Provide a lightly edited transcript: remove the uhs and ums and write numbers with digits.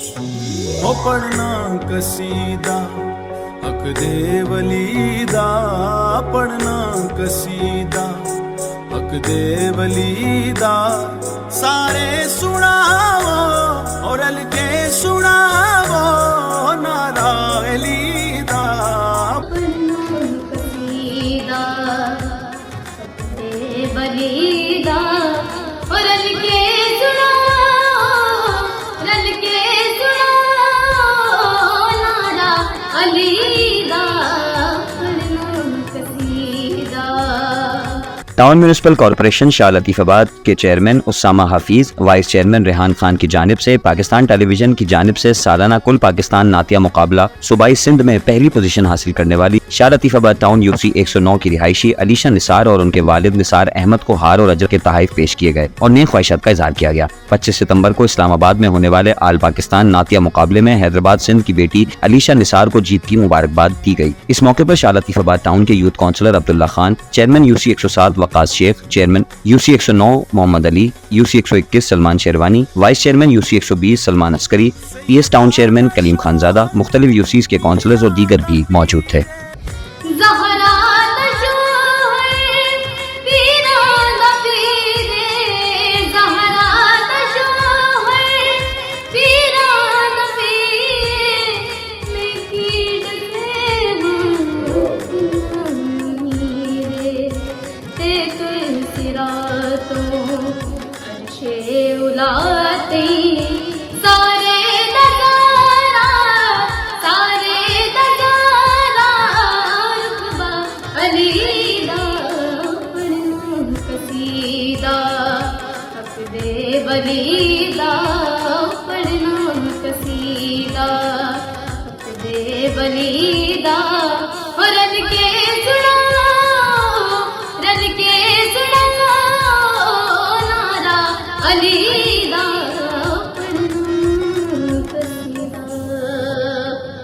हो पढ़ना कसीदा हक दे वलीदा, पढ़ना कसीदा हक दे वलीदा, सारे सुनावो और रल के सुनावो नारा अलीदा। पढ़ना कसीदा हक दे वलीदा, और रल के सुनाओ, रल के सुनाओ नारा अलीदा। पढ़ना कसीदा। Town municipal corporation Shah Latifabad के chairman Usama Hafeez, vice chairman Rehan Khan की जानिब से पाकिस्तान टेलीविजन की जानिब से सालाना कुल पाकिस्तान नातिया मुकाबला सूबाई सिंध में पहली पोजीशन हासिल करने वाली शाह लतीफ़ाबाद टाउन यूसी 109 की रिहायशी अलीशा निसार और उनके वालिद निसार अहमद को हार और अजर के तहाइफ पेश किए गए और नेक ख्वाहिशात का इजहार किया गया। 25 सितंबर को इस्लामाबाद में होने वाले आल पाकिस्तान नातिया मुकाबले में हैदराबाद सिंध की बेटी अलीशा निसार को जीत की मुबारकबाद दी गई। इस मौके पर शाह लतीफ़ाबाद टाउन के youth councillor Abdullah Khan, chairman UC 107 Waqas Shaikh, chairman UC 109 Mohammad Ali, UC 121 Salman Sherwani, vice chairman UC 120 Salman Askari, PS town chairman Kaleem Khanzada, मुख्तलिफ यूसीज के काउंसलर्स और दीगर भी मौजूद थे। वलीदा पढ़ना कसीदा हक दे वलीदा।